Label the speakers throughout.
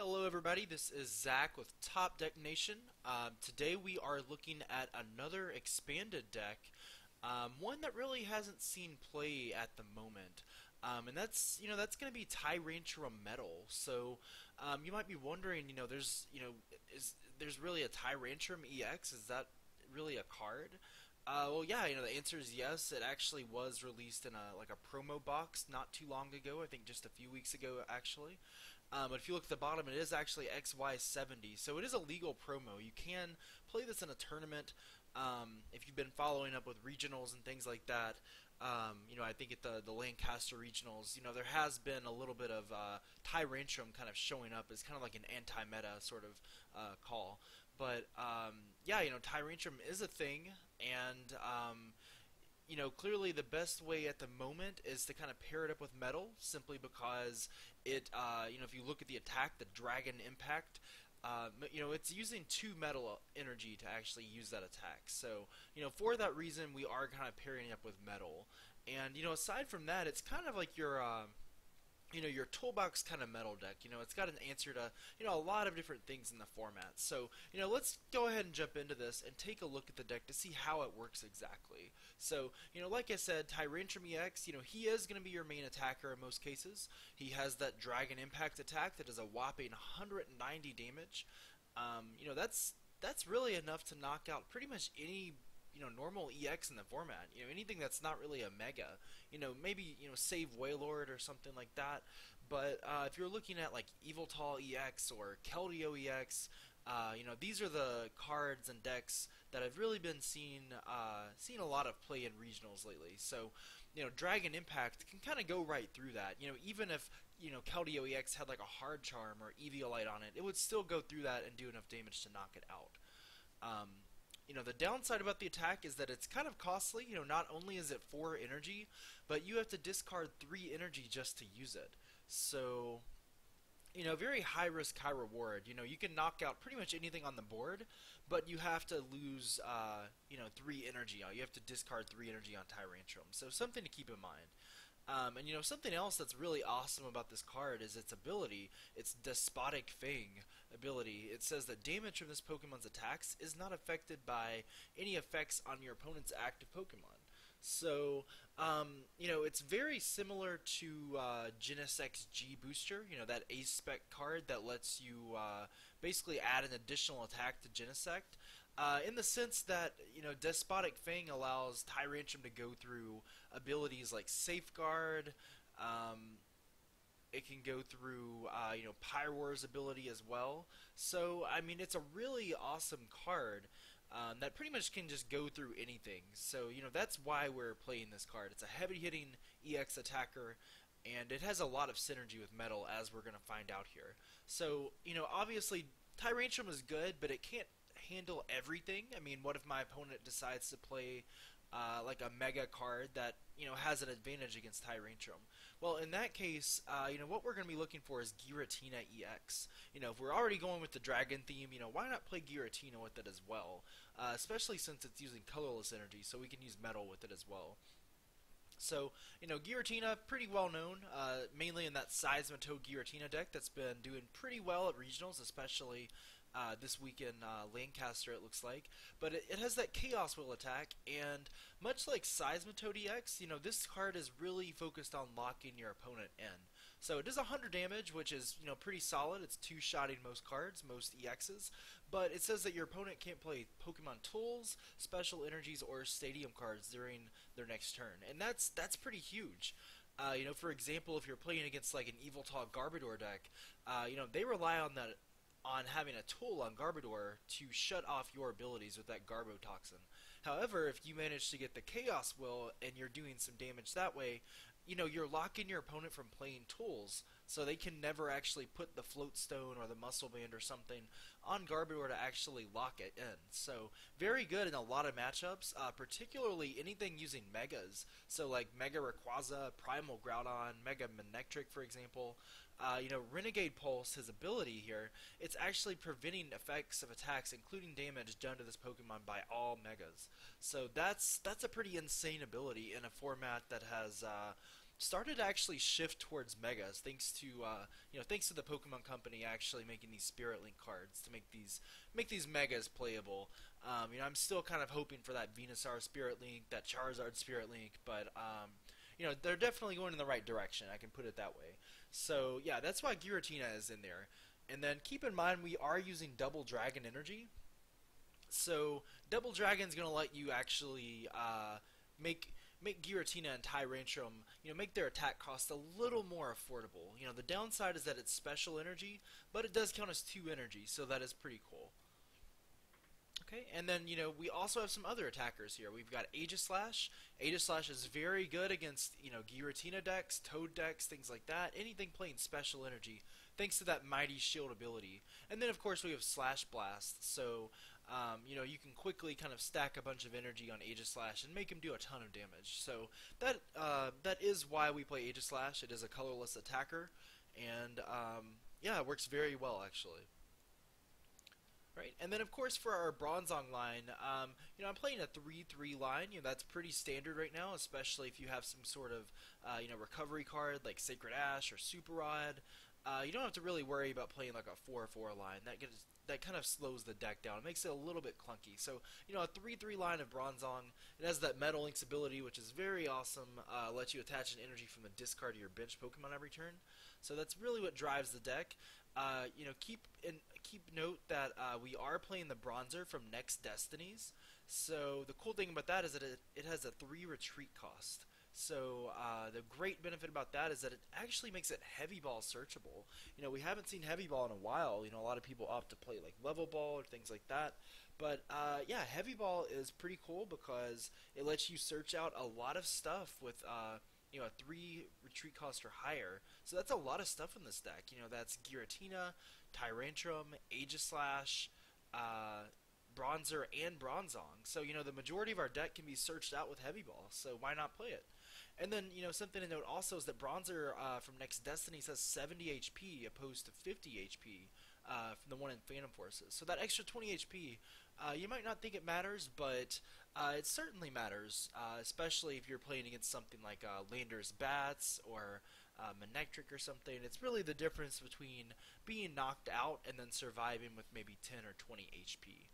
Speaker 1: Hello everybody, this is Zach with Top Deck Nation. Today we are looking at another expanded deck, one that really hasn't seen play at the moment. And that's going to be Tyrantrum-Metal. So you might be wondering, there's really a Tyrantrum-EX? Is that really a card? Well, yeah, the answer is yes. It actually was released in a promo box not too long ago. I think just a few weeks ago, actually. But if you look at the bottom, it is actually XY70, so it is a legal promo. You can play this in a tournament. If you've been following up with regionals and things like that, I think at the Lancaster regionals, there has been a little bit of Tyrantrum kind of showing up as kind of like an anti-meta sort of call. But yeah, Tyrantrum is a thing, and clearly the best way at the moment is to kind of pair it up with metal, simply because if you look at the attack, the Dragon Impact, it's using 2 metal energy to actually use that attack. So, for that reason, we are kind of pairing it up with metal. And, aside from that, it's kind of like your toolbox kind of metal deck. It's got an answer to, a lot of different things in the format. So, let's go ahead and jump into this and take a look at the deck to see how it works exactly. So, like I said, Tyrantrum-EX, he is going to be your main attacker in most cases. He has that Dragon Impact attack that does a whopping 190 damage. That's really enough to knock out pretty much any normal EX in the format. Anything that's not really a mega. Maybe, save Wailord or something like that. But if you're looking at like Yveltal-EX or Keldeo-EX, these are the cards and decks that have really been seen a lot of play in regionals lately. So, Dragon Impact can kind of go right through that. Even if Keldeo-EX had like a Hard Charm or Eviolite on it, it would still go through that and do enough damage to knock it out. The downside about the attack is that it's kind of costly. Not only is it 4 energy, but you have to discard 3 energy just to use it. So, very high risk, high reward. You can knock out pretty much anything on the board, but you have to lose, 3 energy. You have to discard 3 energy on Tyrantrum. So, something to keep in mind. And something else that's really awesome about this card is its ability, its Despotic Fang ability. It says that damage from this Pokemon's attacks is not affected by any effects on your opponent's active Pokemon. So, it's very similar to Genesect's G Booster, that Ace Spec card that lets you basically add an additional attack to Genesect. In the sense that, Despotic Fang allows Tyrantrum to go through abilities like Safeguard. It can go through, Pyroar's ability as well. So, it's a really awesome card that pretty much can just go through anything. So, that's why we're playing this card. It's a heavy-hitting EX attacker, and it has a lot of synergy with metal, as we're going to find out here. So, obviously, Tyrantrum is good, but it can't handle everything. What if my opponent decides to play like a mega card that has an advantage against Tyrantrum? Well, in that case, what we're going to be looking for is Giratina-EX. If we're already going with the dragon theme, why not play Giratina with it as well? Especially since it's using colorless energy, so we can use metal with it as well. So, Giratina, pretty well known, mainly in that Seismitoad Giratina deck that's been doing pretty well at regionals, especially this week in Lancaster, it looks like. But it has that Chaos Will attack, and much like Seismitoad-EX, this card is really focused on locking your opponent in. So it does 100 damage, which is, pretty solid. It's 2-shotting most cards, most EXs. But it says that your opponent can't play Pokemon Tools, Special Energies, or Stadium cards during their next turn. And that's pretty huge. For example, if you're playing against like an Yveltal Garbodor deck, they rely on having a tool on Garbodor to shut off your abilities with that Garbotoxin. However, if you manage to get the Chaos Will and you're doing some damage that way, you're locking your opponent from playing tools, so they can never actually put the Float Stone or the Muscle Band or something on Garbodor to actually lock it in. So, very good in a lot of matchups, particularly anything using Megas. So, like Mega Rayquaza, Primal Groudon, Mega Manectric, for example. Renegade Pulse, his ability here, it's actually preventing effects of attacks, including damage done to this Pokemon by all Megas. So that's a pretty insane ability in a format that has started to actually shift towards megas, thanks to thanks to the Pokemon Company actually making these Spirit Link cards to make these megas playable. I'm still kind of hoping for that Venusaur Spirit Link, that Charizard Spirit Link, but they're definitely going in the right direction. I can put it that way. So yeah, that's why Giratina is in there. And then keep in mind we are using Double Dragon Energy. So Double Dragon's gonna let you actually make Giratina and Tyrantrum, make their attack cost a little more affordable. The downside is that it's special energy, but it does count as 2 energy, so that is pretty cool. Okay, and then, we also have some other attackers here. We've got Aegislash. Aegislash is very good against, Giratina decks, Toad decks, things like that. Anything playing special energy, thanks to that Mighty Shield ability. And then, of course, we have Slash Blast. So, you can quickly kind of stack a bunch of energy on Aegislash and make him do a ton of damage. So, that is why we play Aegislash. It is a colorless attacker. And, yeah, it works very well, actually. Right, and then of course for our Bronzong line, I'm playing a 3/3 line. That's pretty standard right now, especially if you have some sort of, recovery card like Sacred Ash or Super Rod. You don't have to really worry about playing like a 4/4 line. That kind of slows the deck down. It makes it a little bit clunky. So, a 3/3 line of Bronzong, it has that Metal Link's ability, which is very awesome. Lets you attach an energy from the discard to your bench Pokemon every turn. So that's really what drives the deck. Keep note that we are playing the Bronzer from Next Destinies. So the cool thing about that is that it has a 3 retreat cost. So the great benefit about that is that it actually makes it Heavy Ball searchable. We haven't seen Heavy Ball in a while. A lot of people opt to play like Level Ball or things like that. But yeah, Heavy Ball is pretty cool because it lets you search out a lot of stuff with a 3 retreat cost or higher. So that's a lot of stuff in this deck. That's Giratina, Tyrantrum, Aegislash, Bronzer, and Bronzong. So, the majority of our deck can be searched out with Heavy Ball, so why not play it? And then, something to note also is that Bronzer from Next Destinies has 70 HP opposed to 50 HP from the one in Phantom Forces. So that extra 20 HP, you might not think it matters, but it certainly matters, especially if you're playing against something like Lander's Bats or Manectric or something. It's really the difference between being knocked out and then surviving with maybe 10 or 20 HP.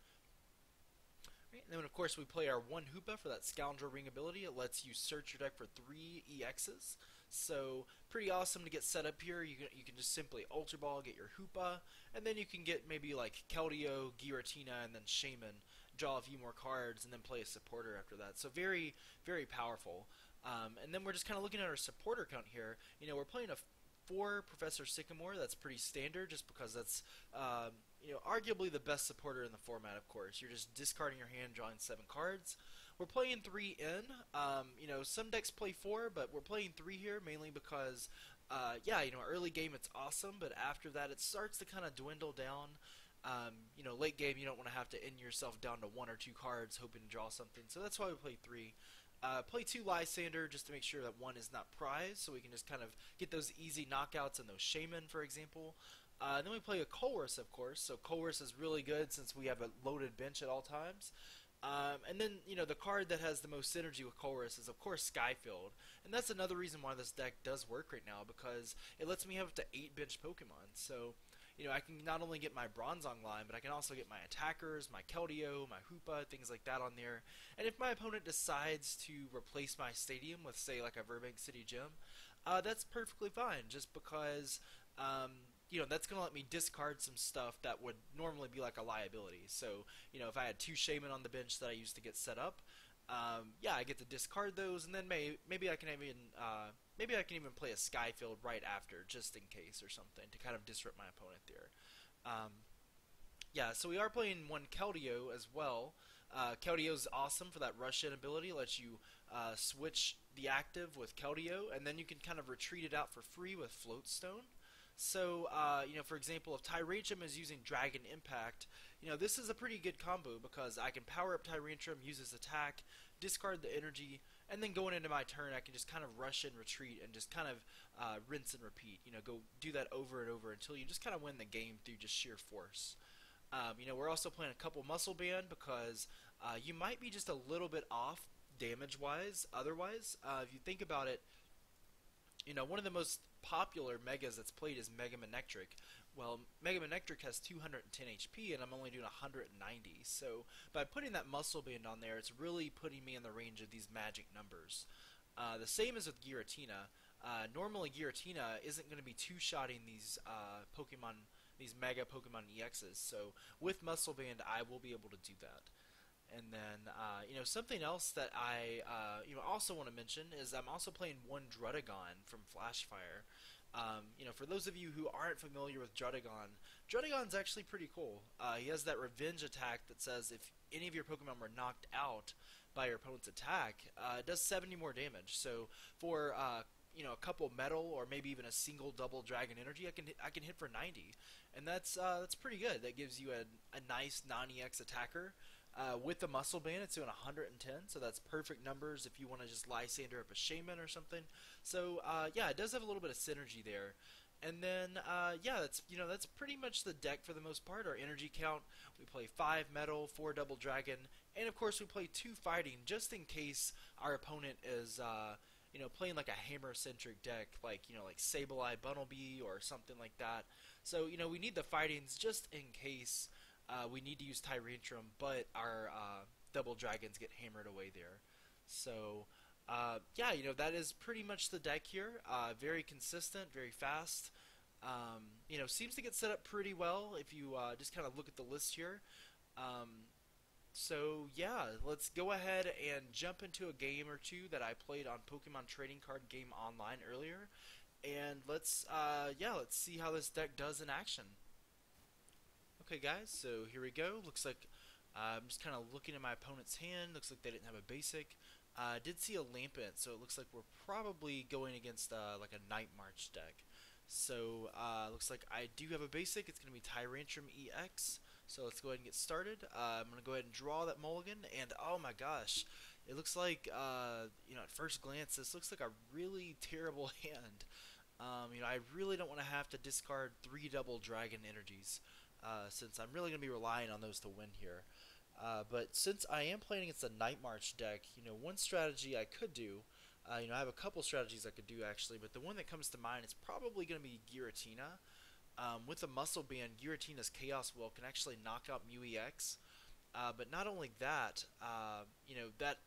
Speaker 1: Right, and then of course we play our 1 Hoopa for that Scoundrel Ring ability. It lets you search your deck for 3 EXs. So pretty awesome to get set up here. You can just simply Ultra Ball, get your Hoopa, and then you can get maybe like Keldeo, Giratina, and then Shaman. Draw a few more cards, and then play a supporter after that. So very, very powerful. And then we're just kind of looking at our supporter count here. We're playing a 4 Professor Sycamore. That's pretty standard, just because that's arguably the best supporter in the format. Of course, you're just discarding your hand, drawing 7 cards. We're playing 3 in. Some decks play 4, but we're playing 3 here mainly because, early game it's awesome, but after that it starts to kind of dwindle down. Late game you don't want to have to end yourself down to 1 or 2 cards hoping to draw something, so that's why we play 3. Play 2 Lysander just to make sure that 1 is not prized, so we can just kind of get those easy knockouts and those Shaman, for example. Then we play a Colress, of course, so Colress is really good since we have a loaded bench at all times. And then, the card that has the most synergy with Colress is, of course, Skyfield. And that's another reason why this deck does work right now, because it lets me have up to 8 bench Pokemon. So, I can not only get my Bronzong line, but I can also get my attackers, my Keldeo, my Hoopa, things like that on there. And if my opponent decides to replace my stadium with, say, like a Burbank City Gym, that's perfectly fine, just because, that's going to let me discard some stuff that would normally be like a liability. So, if I had 2 Shaman on the bench that I used to get set up, I get to discard those, and then maybe I can even play a Skyfield right after, just in case or something, to kind of disrupt my opponent there. So we are playing 1 Keldeo as well. Keldeo's awesome for that rush-in ability. It lets you switch the active with Keldeo, and then you can kind of retreat it out for free with Floatstone. So, for example, if Tyrantrum is using Dragon Impact, this is a pretty good combo because I can power up Tyrantrum, use his attack, discard the energy, and then going into my turn, I can just kind of rush and retreat and just kind of rinse and repeat. Go do that over and over until you just kind of win the game through just sheer force. We're also playing a couple Muscle Band because you might be just a little bit off damage-wise. Otherwise, if you think about it, One of the most popular megas that's played is Mega Manectric. Well, Mega Manectric has 210 HP, and I'm only doing 190. So by putting that muscle band on there, it's really putting me in the range of these magic numbers. The same as with Giratina. Normally, Giratina isn't going to be two-shotting these Pokemon, these Mega Pokemon EXs. So with Muscle Band, I will be able to do that. And then, something else that I, also want to mention is I'm also playing one Druddigon from Flashfire. For those of you who aren't familiar with Druddigon, Druddigon's actually pretty cool. He has that revenge attack that says if any of your Pokemon were knocked out by your opponent's attack, it does 70 more damage. So for a couple metal or maybe even a single double dragon energy, I can hit for 90, and that's pretty good. That gives you a nice non-EX attacker. With the muscle band, it's doing 110, so that's perfect numbers if you want to just Lysander up a Shaman or something. So it does have a little bit of synergy there. And then that's pretty much the deck for the most part. Our energy count, we play 5 metal, 4 double dragon, and of course we play 2 fighting just in case our opponent is playing like a hammer centric deck, like Sableye Bunnelby or something like that. So we need the fightings just in case. We need to use Tyrantrum, but our double dragons get hammered away there. So, that is pretty much the deck here. Very consistent, very fast. Seems to get set up pretty well if you just kind of look at the list here. Let's go ahead and jump into a game or two that I played on Pokemon Trading Card Game Online earlier. And let's see how this deck does in action. Okay guys, so here we go. Looks like I'm just kind of looking at my opponent's hand. Looks like they didn't have a basic. I did see a Lampent, so it looks like we're probably going against like a Night March deck. So looks like I do have a basic. It's going to be Tyrantrum-EX. So let's go ahead and get started. I'm going to go ahead and draw that mulligan, and oh my gosh, it looks like at first glance this looks like a really terrible hand. I really don't want to have to discard 3 double dragon energies. Since I'm really going to be relying on those to win here. But since I am playing against a Night March deck, one strategy I could do, I have a couple strategies I could do actually, but the one that comes to mind is probably going to be Giratina. With the Muscle Band, Giratina's Chaos Will can actually knock out Mew-EX. But not only that, that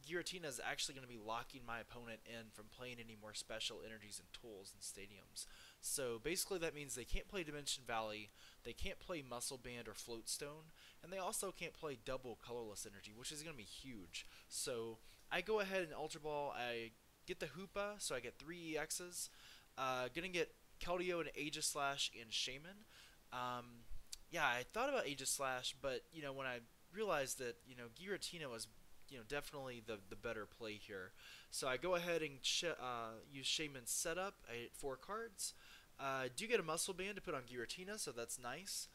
Speaker 1: Giratina is actually going to be locking my opponent in from playing any more special energies and tools and stadiums. So basically that means they can't play Dimension Valley, they can't play Muscle Band or Float Stone, and they also can't play double colorless energy, which is going to be huge. So I go ahead and Ultra Ball, I get the Hoopa, so I get 3 EXs. Gonna get Keldeo and Aegislash and Shaman. I thought about Aegislash, but when I realized that Giratina was definitely the better play here. So I go ahead and use Shaman's setup. I hit 4 cards. Do get a Muscle Band to put on Giratina, so that's nice.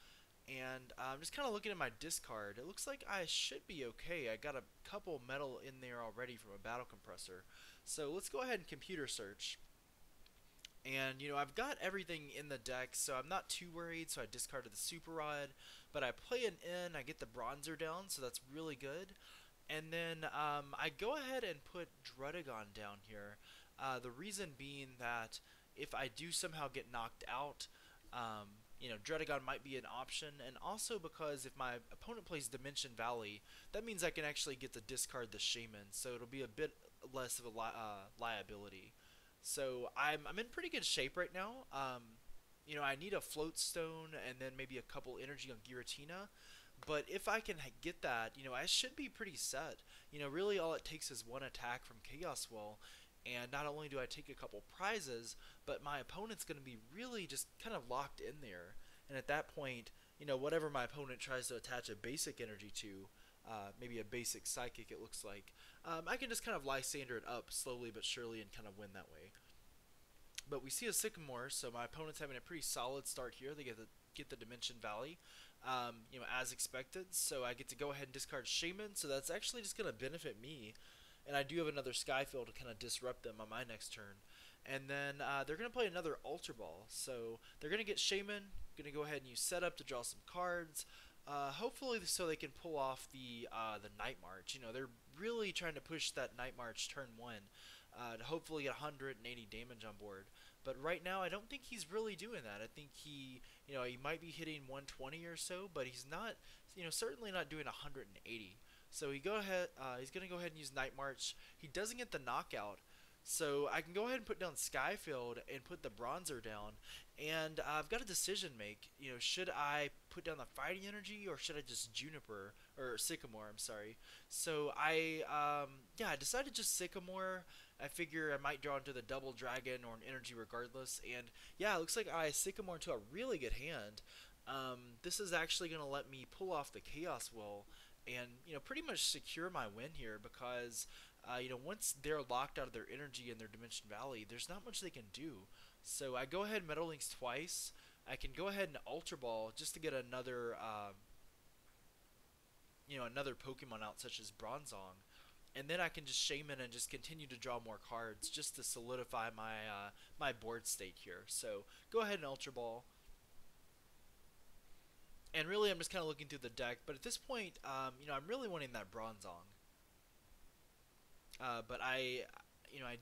Speaker 1: And I'm just kind of looking at my discard. It looks like I should be okay. I got a couple metal in there already from a Battle Compressor. So let's go ahead and computer search. And, I've got everything in the deck, so I'm not too worried. So I discarded the Super Rod, but I play an in, I get the Bronzer down, so that's really good. And then I go ahead and put Druddigon down here. The reason being that if I do somehow get knocked out, Druddigon might be an option, and also because if my opponent plays Dimension Valley, that means I can actually get to discard the Shaman, so it'll be a bit less of a liability. So I'm in pretty good shape right now. I need a Float Stone and then maybe a couple energy on Giratina. But if I can get that, I should be pretty set. Really all it takes is one attack from Chaos Well, and not only do I take a couple prizes, but my opponent's going to be really just kind of locked in there. And at that point, whatever my opponent tries to attach a basic energy to, maybe a basic Psychic it looks like, I can just kind of Lysander it up slowly but surely and kind of win that way. But we see a Sycamore, so my opponent's having a pretty solid start here. They get the Dimension Valley, as expected. So I get to go ahead and discard Shaman, so that's actually just going to benefit me. And I do have another Skyfield to kind of disrupt them on my next turn. And then they're going to play another Ultra Ball. So they're going to get Shaman, going to go ahead and use Setup to draw some cards. Hopefully so they can pull off the Night March. They're really trying to push that Night March turn 1. to hopefully get 180 damage on board. But right now, I don't think he's really doing that. I think he might be hitting 120 or so, but he's not, certainly not doing 180. So he's gonna go ahead and use Night March. He doesn't get the knockout, so I can go ahead and put down Skyfield and put the Bronzer down. And I've got a decision to make. Should I put down the Fighting Energy or should I just Juniper or Sycamore? I'm sorry. So I decided just Sycamore. I figure I might draw into the Double Dragon or an Energy regardless. And yeah, it looks like I Sycamore into a really good hand. This is actually going to let me pull off the Chaos Will and pretty much secure my win here because once they're locked out of their energy in their Dimension Valley, there's not much they can do. So I go ahead and Metal Links twice. I can go ahead and Ultra Ball just to get another Pokemon out such as Bronzong, and then I can just Shaman and just continue to draw more cards just to solidify my board state here. So go ahead and Ultra Ball. And really, I'm just kind of looking through the deck. But at this point, I'm really wanting that Bronzong. But I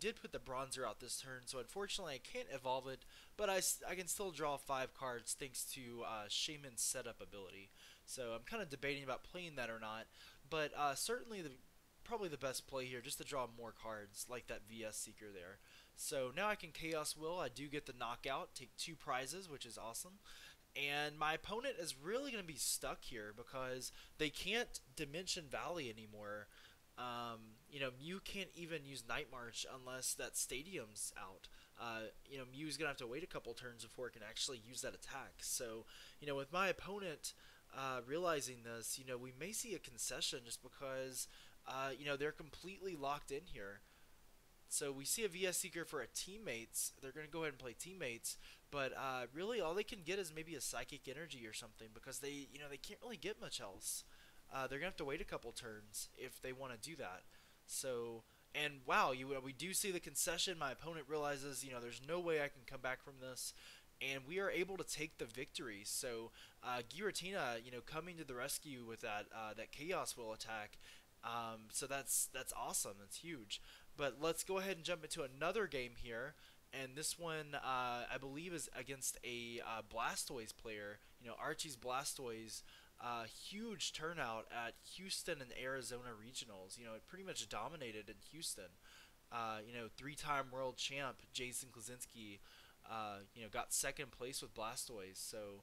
Speaker 1: did put the Bronzer out this turn, so unfortunately I can't evolve it. But I can still draw 5 cards thanks to Shaman's setup ability. So I'm kind of debating about playing that or not. But certainly probably the best play here, just to draw more cards like that VS Seeker there. So now I can Chaos Will. I do get the knockout, take 2 prizes, which is awesome. And my opponent is really going to be stuck here because they can't Dimension Valley anymore. Mew can't even use Night March unless that stadium's out. Mew's going to have to wait a couple turns before it can actually use that attack. So, with my opponent realizing this, we may see a concession just because, they're completely locked in here. So we see a VS Seeker for a Teammates. They're going to go ahead and play Teammates. But really all they can get is maybe a Psychic Energy or something because they can't really get much else. They're going to have to wait a couple turns if they want to do that. So, and wow, we do see the concession. My opponent realizes, there's no way I can come back from this. And we are able to take the victory. So, Giratina, coming to the rescue with that Chaos Will attack. So that's awesome. That's huge. But let's go ahead and jump into another game here. And this one, I believe, is against a Blastoise player. Archie's Blastoise. Huge turnout at Houston and Arizona regionals. It pretty much dominated in Houston. 3-time world champ Jason Klasinski, got second place with Blastoise. So,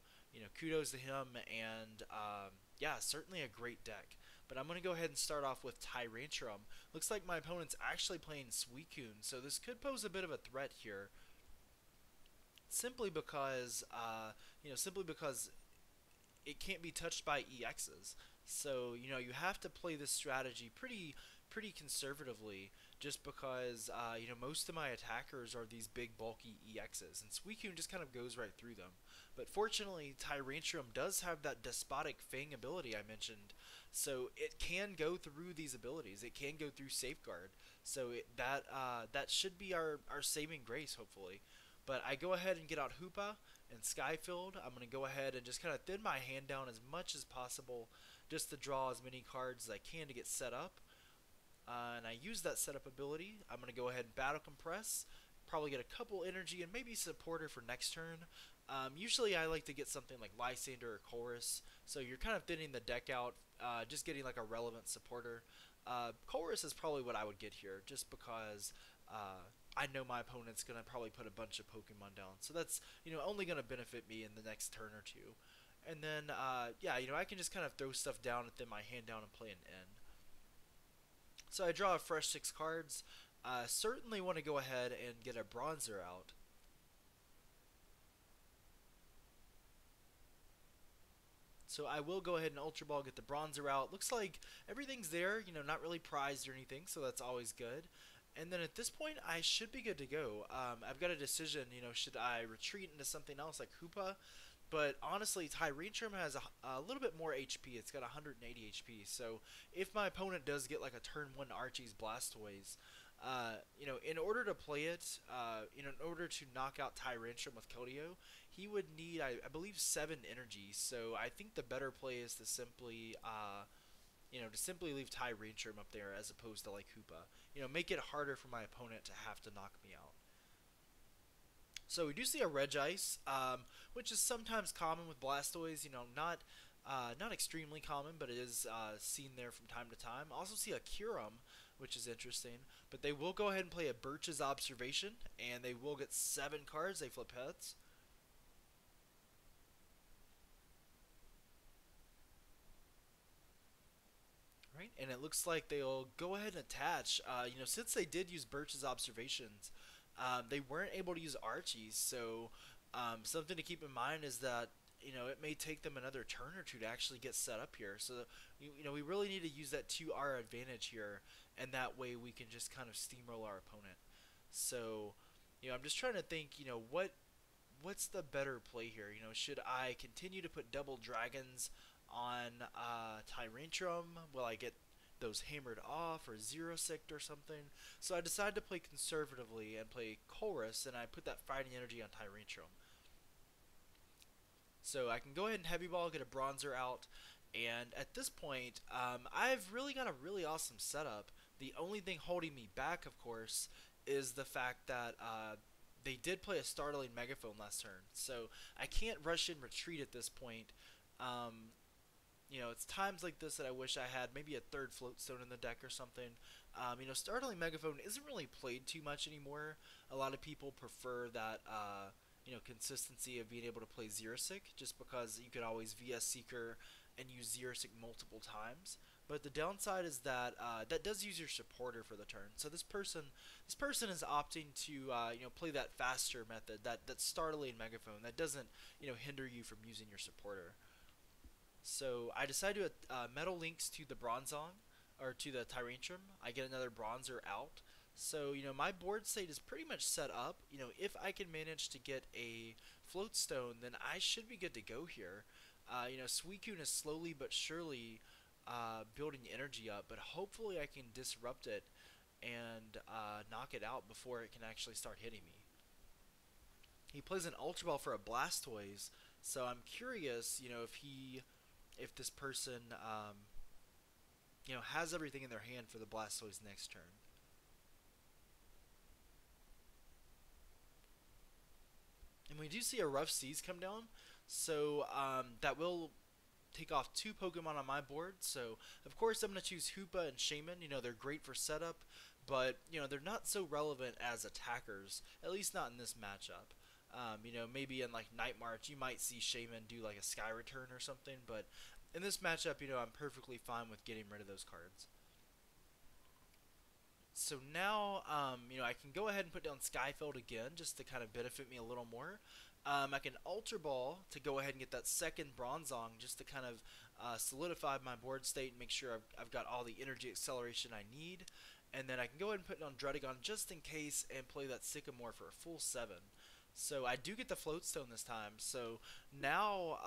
Speaker 1: kudos to him. And yeah, certainly a great deck. But I'm going to go ahead and start off with Tyrantrum. Looks like my opponent's actually playing Suicune, so this could pose a bit of a threat here. Simply because it can't be touched by EXs. So, you have to play this strategy pretty conservatively just because, most of my attackers are these big, bulky EXs, and Suicune just kind of goes right through them. But fortunately, Tyrantrum does have that Despotic Fang ability I mentioned, so it can go through these abilities. It can go through Safeguard, so that should be our saving grace, hopefully. But I go ahead and get out Hoopa and Skyfield. I'm going to go ahead and just kind of thin my hand down as much as possible just to draw as many cards as I can to get set up. And I use that setup ability. I'm going to go ahead and Battle Compress, probably get a couple energy and maybe Supporter for next turn. Usually I like to get something like Lysander or Chorus, so you're kind of thinning the deck out, just getting like a relevant supporter. Chorus is probably what I would get here, just because I know my opponent's going to probably put a bunch of Pokemon down, so that's only going to benefit me in the next turn or two. And then, yeah, I can just kind of throw stuff down and thin my hand down and play an N. So I draw a fresh 6 cards. Certainly want to go ahead and get a Bronzer out. So I will go ahead and Ultra Ball, get the Bronzer out. Looks like everything's there, not really prized or anything, so that's always good. And then at this point, I should be good to go. I've got a decision, should I retreat into something else like Hoopa? But honestly, Tyrantrum has a little bit more HP. It's got 180 HP. So if my opponent does get like a turn 1 Archie's Blastoise, in order to play it, in order to knock out Tyrantrum with Keldeo, he would need, I believe, 7 energy. So I think the better play is to simply, leave Tyrantrum up there as opposed to like Hoopa. make it harder for my opponent to have to knock me out. So we do see a Regice, which is sometimes common with Blastoise. Not extremely common, but it is seen there from time to time. Also see a Kyurem, which is interesting. But they will go ahead and play a Birch's Observation, and they will get 7 cards. They flip heads. Right, and it looks like they'll go ahead and attach. Since they did use Birch's Observations, they weren't able to use Archie's, so something to keep in mind is that it may take them another turn or two to actually get set up here. So we really need to use that to our advantage here, and that way we can just kind of steamroll our opponent. So I'm just trying to think, what's the better play here? Should I continue to put double dragons on Tyrantrum? Will I get those hammered off, or zero sicked or something? So I decided to play conservatively and play Chorus, and I put that fighting energy on Tyrantrum. So I can go ahead and heavy ball, get a bronzer out, and at this point, I've really got a really awesome setup. The only thing holding me back, of course, is the fact that they did play a startling megaphone last turn, so I can't rush in retreat at this point. It's times like this that I wish I had maybe a third floatstone in the deck or something. Startling megaphone isn't really played too much anymore. A lot of people prefer that consistency of being able to play Xerosic, just because you could always VS Seeker and use Xerosic multiple times. But the downside is that that does use your supporter for the turn. So this person is opting to play that faster method, that startling megaphone that doesn't hinder you from using your supporter. So I decided to Metal Links to the Bronzong, or to the Tyrantrum. I get another bronzer out. So, my board state is pretty much set up. If I can manage to get a floatstone, then I should be good to go here. Suicune is slowly but surely building energy up, but hopefully I can disrupt it and knock it out before it can actually start hitting me. He plays an Ultra Ball for a Blastoise, so I'm curious, if this person, has everything in their hand for the Blastoise next turn. And we do see a Rough Seas come down, so that will take off 2 Pokemon on my board. So, of course, I'm going to choose Hoopa and Shaman. They're great for setup, but, they're not so relevant as attackers, at least not in this matchup. Maybe in, like, Night March, you might see Shaman do, like, a Sky Return or something, but in this matchup, I'm perfectly fine with getting rid of those cards. So now, I can go ahead and put down Skyfield again, just to kind of benefit me a little more. I can Ultra Ball to go ahead and get that second Bronzong, just to kind of solidify my board state and make sure I've got all the energy acceleration I need. And then I can go ahead and put down Druddigon just in case and play that Sycamore for a full 7. So I do get the Floatstone this time. So now,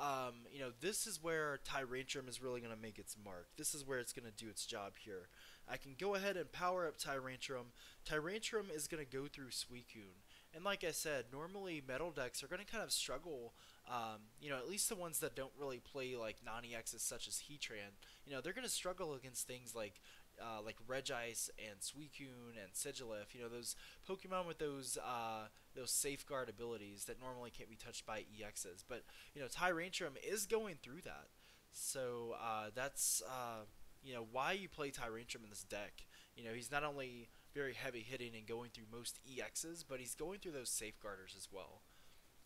Speaker 1: this is where Tyrantrum is really going to make its mark. This is where it's going to do its job here. I can go ahead and power up Tyrantrum. Tyrantrum is going to go through Suicune. And like I said, normally metal decks are going to kind of struggle, at least the ones that don't really play like non-EXs such as Heatran. They're going to struggle against things like Regice and Suicune and Sigilyph. Those Pokemon with those safeguard abilities that normally can't be touched by EXs. But Tyrantrum is going through that. So that's why you play Tyrantrum in this deck. He's not only very heavy hitting and going through most EXs, but he's going through those safeguarders as well.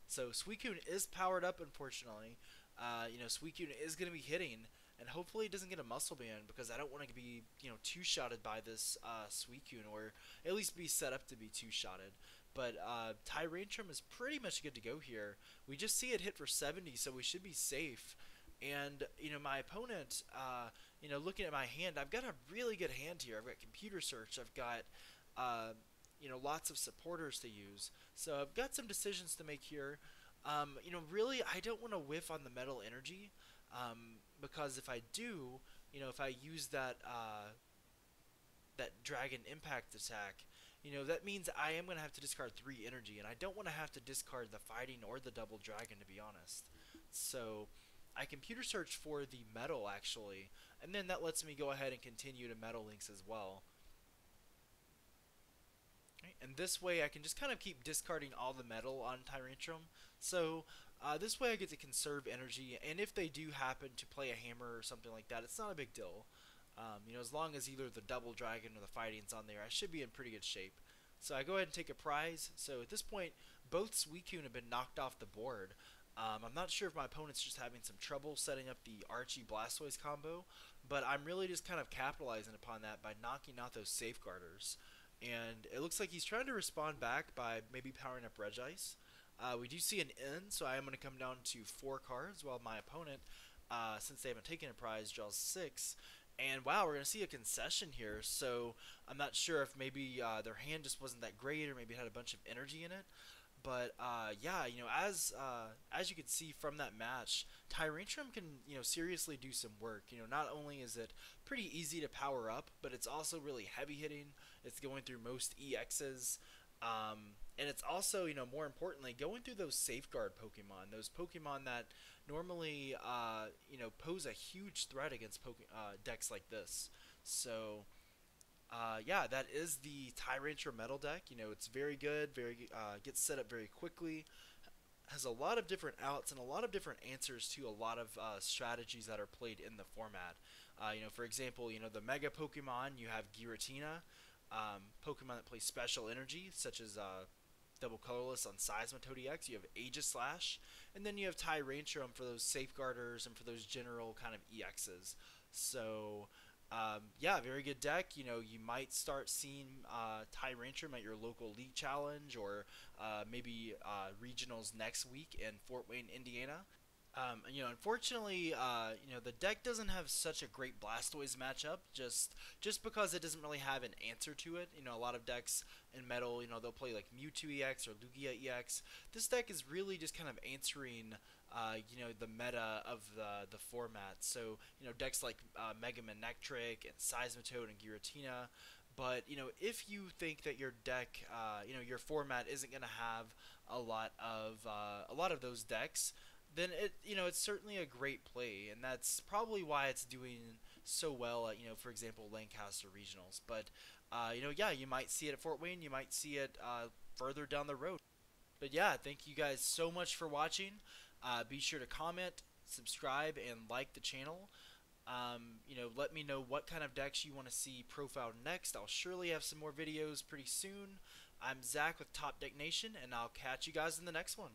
Speaker 1: So Suicune is powered up, unfortunately. Suicune is going to be hitting, and hopefully it doesn't get a muscle band, because I don't want to be two-shotted by this Suicune, or at least be set up to be two-shotted. But Tyrantrum is pretty much good to go here. We just see it hit for 70, so we should be safe. And my opponent, looking at my hand, I've got a really good hand here. I've got Computer Search. I've got lots of supporters to use. So I've got some decisions to make here. Really, I don't want to whiff on the Metal Energy, because if I do, if I use that Dragon Impact attack, that means I am going to have to discard 3 energy, and I don't want to have to discard the Fighting or the Double Dragon, to be honest. So I Computer Search for the Metal, actually, and then that lets me go ahead and continue to Metal Links as well. Right? And this way I can just kind of keep discarding all the metal on Tyrantrum. So this way I get to conserve energy, and if they do happen to play a hammer or something like that, it's not a big deal. As long as either the double dragon or the fighting's on there, I should be in pretty good shape. So I go ahead and take a prize. So at this point, both Suicune have been knocked off the board. I'm not sure if my opponent's just having some trouble setting up the Archie Blastoise combo, but I'm really just kind of capitalizing upon that by knocking out those safeguarders. And it looks like he's trying to respond back by maybe powering up Regice. We do see an end, so I am going to come down to 4 cards, while my opponent, since they haven't taken a prize, draws 6. And wow, we're going to see a concession here, so I'm not sure if maybe their hand just wasn't that great, or maybe it had a bunch of energy in it. But yeah, as you can see from that match, Tyrantrum can seriously do some work. Not only is it pretty easy to power up, but it's also really heavy hitting. It's going through most EXs, and it's also more importantly going through those safeguard Pokemon, those Pokemon that normally pose a huge threat against decks like this. So yeah, that is the Tyrantrum Metal deck. It's very good, very gets set up very quickly, has a lot of different outs and a lot of different answers to a lot of strategies that are played in the format. For example, the Mega Pokemon, you have Giratina, Pokemon that play special energy, such as Double Colorless on Seismitoad-EX. You have Aegislash, and then you have Tyrantrum for those safeguarders and for those general kind of EXs. So yeah, very good deck. You might start seeing Tyrantrum at your local league challenge, or maybe regionals next week in Fort Wayne, Indiana. Unfortunately, the deck doesn't have such a great Blastoise matchup, just because it doesn't really have an answer to it. A lot of decks in Metal, they'll play like Mewtwo EX or Lugia-EX. This deck is really just kind of answering, the meta of the format. So, decks like Mega Manectric and Seismitoad and Giratina. But if you think that your deck, your format isn't going to have a lot of those decks, then it's certainly a great play, and that's probably why it's doing so well at for example Lancaster regionals. But yeah, you might see it at Fort Wayne, you might see it further down the road. But yeah, thank you guys so much for watching. Be sure to comment, subscribe, and like the channel. Let me know what kind of decks you want to see profiled next. I'll surely have some more videos pretty soon. I'm Zach with Top Deck Nation, and I'll catch you guys in the next one.